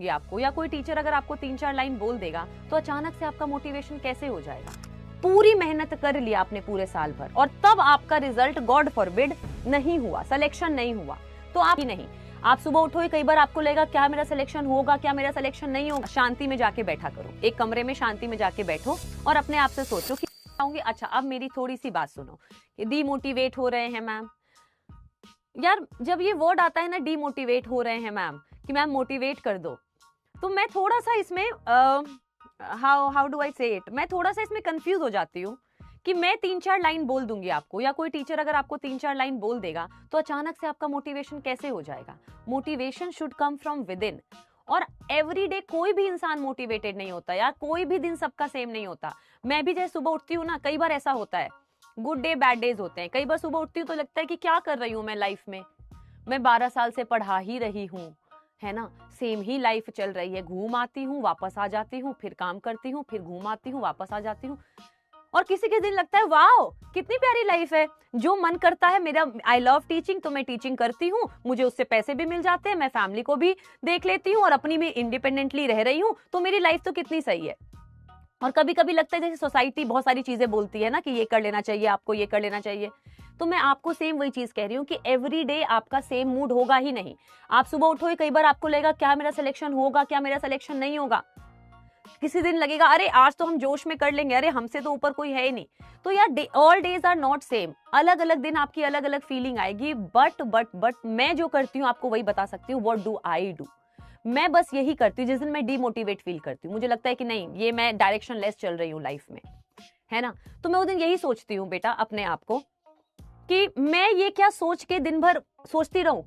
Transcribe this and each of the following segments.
ये आपको, या कोई टीचर अगर आपको 3-4 लाइन बोल देगा तो अचानक से आपका मोटिवेशन कैसे हो जाएगा? पूरी मेहनत कर लिया आपने पूरे साल भर और तब आपका रिजल्ट गॉड फॉरबिड नहीं हुआ, सिलेक्शन नहीं हुआ, तो आप ही नहीं, आप सुबह उठो, कई बार आपको लगेगा क्या मेरा सिलेक्शन होगा, क्या मेरा सिलेक्शन नहीं होगा। शांति में जाके बैठा करो, एक कमरे में शांति में जाके बैठो और अपने आप से सोचो कि अच्छा अब मेरी थोड़ी सी बात सुनो, डीमोटिवेट हो रहे हैं मैम। यार जब ये वर्ड आता है ना डीमोटिवेट हो रहे हैं मैम, कि मैम मोटिवेट कर दो, तो मैं थोड़ा सा इसमें हाउ डू आई से इट, मैं थोड़ा सा इसमें कंफ्यूज हो जाती हूँ कि मैं 3-4 लाइन बोल दूंगी आपको, या कोई टीचर अगर आपको 3-4 लाइन बोल देगा तो अचानक से आपका मोटिवेशन कैसे हो जाएगा? Motivation should come from with in. और एवरीडे कोई भी इंसान मोटिवेटेड नहीं होता यार, कोई भी दिन सबका सेम नहीं होता। मैं भी जैसे सुबह उठती हूँ ना, कई बार ऐसा होता है, गुड डे बैड डेज होते हैं। कई बार सुबह उठती हूँ तो लगता है कि क्या कर रही हूँ मैं लाइफ में, मैं 12 साल से पढ़ा ही रही हूँ, है ना, सेम ही लाइफ चल रही है, घूम आती हूँ वापस आ जाती हूँ, फिर काम करती हूँ, फिर घूम आती हूँ वापस आ जाती हूँ। और किसी के दिन लगता है वाओ कितनी प्यारी लाइफ है, जो मन करता है मेरा, आई लव टीचिंग, तो मैं टीचिंग करती हूँ, मुझे उससे पैसे भी मिल जाते हैं, मैं फैमिली को भी देख लेती हूँ और अपनी में इंडिपेंडेंटली रह रही हूँ, तो मेरी लाइफ तो कितनी सही है। और कभी कभी लगता है जैसे सोसाइटी बहुत सारी चीजें बोलती है ना कि ये कर लेना चाहिए आपको, ये कर लेना चाहिए, तो मैं आपको सेम वही चीज कह रही हूँ कि एवरी डे आपका सेम मूड होगा ही नहीं। आप सुबह उठो, कई बार आपको लगेगा क्या मेरा सिलेक्शन होगा, क्या मेरा सिलेक्शन नहीं होगा। किसी दिन लगेगा अरे आज तो हम जोश में कर लेंगे, अरे हमसे तो ऊपर कोई है ही नहीं। तो यार all days are not same, अलग अलग दिन आपकी अलग अलग फीलिंग आएगी। बट मैं जो करती हूँ आपको वही बता सकती हूँ। व्हाट डू आई डू, मैं बस यही करती हूँ जिस दिन मैं डीमोटिवेट फील करती हूँ, मुझे लगता है कि नहीं ये मैं डायरेक्शन लेस चल रही हूँ लाइफ में, है ना, तो मैं उस दिन यही सोचती हूँ बेटा अपने आप को कि मैं ये क्या सोच के दिन भर सोचती रहूं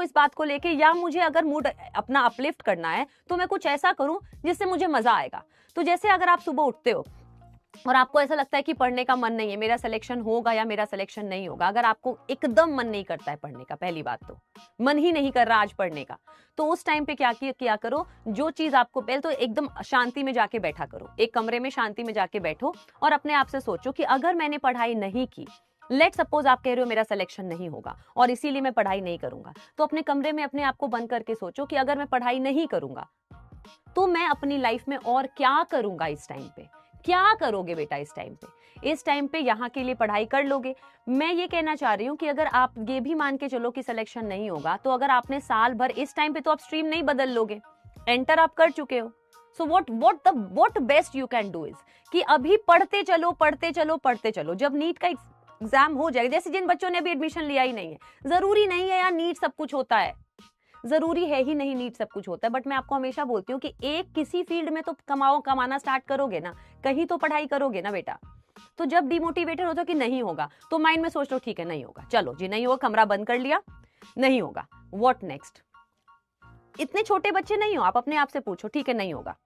इस बात को लेके, या मुझे अगर मूड अपना अपलिफ्ट करना है तो मैं कुछ ऐसा करूं जिससे मुझे मजा आएगा। तो जैसे अगर आप सुबह उठते हो और आपको ऐसा लगता है कि पढ़ने का मन नहीं है, मेरा सिलेक्शन होगा या मेरा सिलेक्शन नहीं होगा, अगर आपको एकदम मन नहीं करता है पढ़ने का, पहली बात तो मन ही नहीं कर रहा आज पढ़ने का, तो उस टाइम पे क्या करो, जो चीज आपको पहले तो एकदम शांति में जाके बैठा करो, एक कमरे में शांति में जाके बैठो और अपने आप से सोचो कि अगर मैंने पढ़ाई नहीं की, लेट सपोज आप कह रहे हो मेरा सिलेक्शन नहीं होगा और इसीलिए मैं पढ़ाई नहीं करूंगा, तो अपने कमरे में अपने आप को बंद करके सोचो कि अगर मैं पढ़ाई नहीं करूंगा तो मैं अपनी लाइफ में और क्या करूंगा। इस टाइम पे क्या करोगे बेटा, इस टाइम पे यहाँ के लिए पढ़ाई कर लोगे। मैं ये कहना चाह रही हूँ कि अगर आप ये भी मान के चलो कि सिलेक्शन नहीं होगा, तो अगर आपने साल भर, इस टाइम पे तो आप स्ट्रीम नहीं बदल लोगे, एंटर आप कर चुके हो, so what best you can do is कि अभी पढ़ते चलो। जब नीट का एग्जाम हो जाएगा, जैसे जिन बच्चों ने अभी एडमिशन लिया ही नहीं है, जरूरी नहीं है यार नीट सब कुछ होता है, जरूरी है ही नहीं नीट सब कुछ होता है, बट मैं आपको हमेशा बोलती हूँ कि एक किसी फील्ड में तो कमाना स्टार्ट करोगे ना, कहीं तो पढ़ाई करोगे ना बेटा। तो जब डिमोटिवेटेड होता कि नहीं होगा, तो माइंड में सोच लो ठीक है नहीं होगा, चलो जी नहीं होगा, कमरा बंद कर लिया, नहीं होगा, व्हाट नेक्स्ट। इतने छोटे बच्चे नहीं हो, आप अपने आप से पूछो ठीक है नहीं होगा,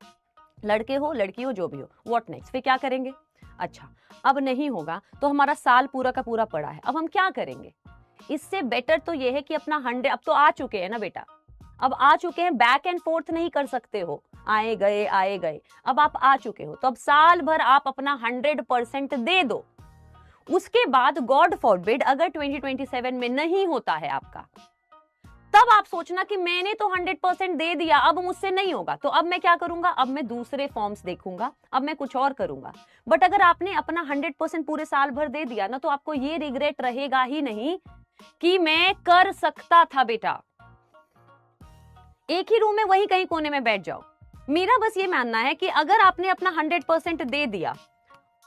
लड़के हो लड़की हो जो भी हो, व्हाट नेक्स्ट, फिर क्या करेंगे? अच्छा अब नहीं होगा तो हमारा साल पूरा का पूरा पड़ा है, अब हम क्या करेंगे? इससे बेटर तो ये है कि अपना 100, अब तो आ चुके हैं ना बेटा, अब आ चुके हैं, बैक एंड फोर्थ नहीं कर सकते हो, आए गए, अब आप आ चुके हो, तो अब साल भर आप अपना 100% दे दो। उसके बाद गॉड फॉरबिड अगर 2027 में नहीं होता है आपका, तब आप सोचना कि मैंने तो 100% दे दिया, अब मुझसे नहीं होगा, तो अब मैं क्या करूंगा, अब मैं दूसरे फॉर्म्स देखूंगा, अब मैं कुछ और करूंगा। बट अगर आपने अपना 100% पूरे साल भर दे दिया ना, तो आपको ये रिग्रेट रहेगा ही नहीं कि मैं कर सकता था बेटा। एक ही रूम में वही कहीं कोने में बैठ जाओ। मेरा बस ये मानना है कि अगर आपने अपना 100% दे दिया,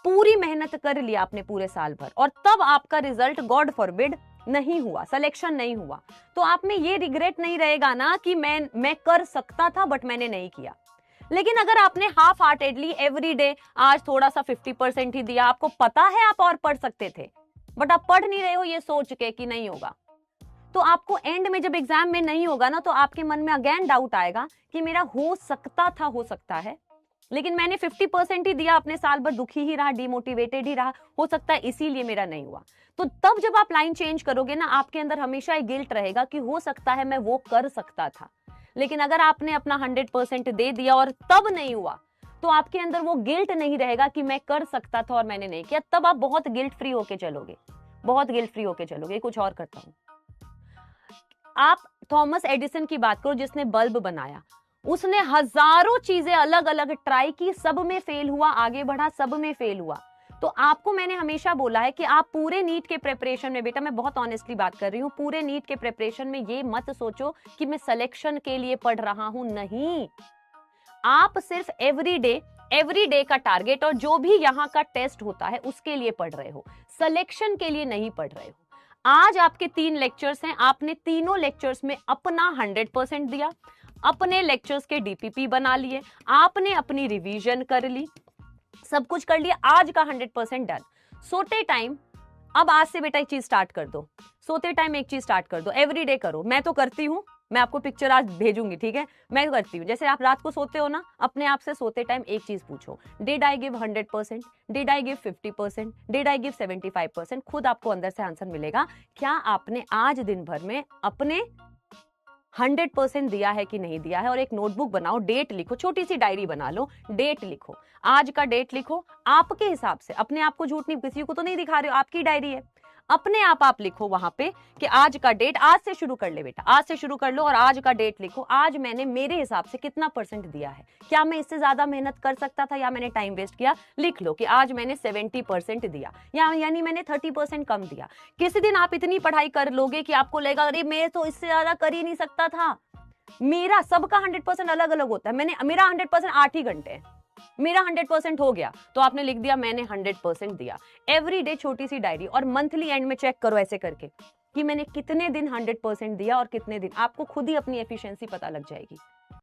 पूरी मेहनत कर लिया आपने पूरे साल भर, और तब आपका रिजल्ट गॉड फॉरबिड नहीं हुआ, सिलेक्शन नहीं हुआ, तो आप में ये रिग्रेट नहीं रहेगा ना कि मैं कर सकता था बट मैंने नहीं किया। लेकिन अगर आपने हाफ हार्टेडली एवरी डे आज थोड़ा सा 50% ही दिया, आपको पता है आप और पढ़ सकते थे, बट आप पढ़ नहीं रहे हो ये सोच के कि नहीं होगा, तो आपको एंड में जब एग्जाम में नहीं होगा ना, तो आपके मन में अगेन डाउट आएगा कि मेरा हो सकता है, लेकिन मैंने 50% ही दिया, अपने साल भर दुखी ही रहा, डिमोटिवेटेड ही रहा, हो सकता है इसीलिए मेरा नहीं हुआ। तो तब जब आप लाइन चेंज करोगे ना, आपके अंदर हमेशा एक गिल्ट रहेगा कि हो सकता है मैं वो कर सकता था। लेकिन अगर आपने अपना 100% दे दिया और तब नहीं हुआ, तो आपके अंदर वो गिल्ट नहीं रहेगा कि मैं कर सकता था और मैंने नहीं किया। तब आप बहुत गिल्ट फ्री होके चलोगे। कुछ और करता हूं, आप थॉमस एडिसन की बात करो जिसने बल्ब बनाया, उसने हजारों चीजें अलग अलग ट्राई की, सब में फेल हुआ, आगे बढ़ा, सब में फेल हुआ। तो आपको मैंने हमेशा बोला है कि आप पूरे नीट के प्रिपरेशन में, बेटा मैं बहुत ऑनेस्टली बात कर रही हूं, पूरे नीट के प्रिपरेशन में ये मत सोचो कि मैं सिलेक्शन के लिए पढ़ रहा हूं, नहीं। आप सिर्फ एवरी डे का टारगेट और जो भी यहां का टेस्ट होता है उसके लिए पढ़ रहे हो, सिलेक्शन के लिए नहीं पढ़ रहे हो। आज आपके 3 लेक्चर्स हैं, आपने तीनों लेक्चर्स में अपना 100% दिया, अपने लेक्चर्स के डीपीपी बना लिए, आपने अपनी रिवीजन कर ली, सब कुछ कर लिया, आज का 100% डन। सोते टाइम अब आज से बेटा एक चीज स्टार्ट कर दो, सोते टाइम एक चीज स्टार्ट कर दो, एवरीडे करो। मैं तो करती हूं, मैं आपको पिक्चर आज भेजूंगी, ठीक है, मैं करती हूँ। जैसे आप रात को सोते हो ना, अपने आप से सोते टाइम एक चीज पूछो, did I give 100%, did I give 50%, did I give 75%। खुद आपको अंदर से आंसर मिलेगा, क्या आपने आज दिन भर में अपने 100% दिया है कि नहीं दिया है। और एक नोटबुक बनाओ, डेट लिखो, छोटी सी डायरी बना लो, डेट लिखो, आज का डेट लिखो, आपके हिसाब से, अपने आप को झूठ नहीं, किसी को तो नहीं दिखा रहे हो, आपकी डायरी है, अपने आप लिखो वहां पे कि आज का डेट, आज से शुरू कर ले बेटा, आज से शुरू कर लो और आज का डेट लिखो, आज मैंने मेरे हिसाब से कितना % दिया है, क्या मैं इससे ज्यादा मेहनत कर सकता था या मैंने टाइम वेस्ट किया। लिख लो कि आज मैंने 70% दिया, यानी मैंने 30% कम दिया। किसी दिन आप इतनी पढ़ाई कर लोगे कि आपको लगेगा अरे मैं तो इससे ज्यादा कर ही नहीं सकता था। मेरा सबका 100% अलग अलग होता है, मेरा 100% 8 ही घंटे है, मेरा 100% हो गया तो आपने लिख दिया मैंने 100% दिया। एवरीडे छोटी सी डायरी, और मंथली एंड में चेक करो ऐसे करके कि मैंने कितने दिन 100% दिया और कितने दिन, आपको खुद ही अपनी एफिशिएंसी पता लग जाएगी।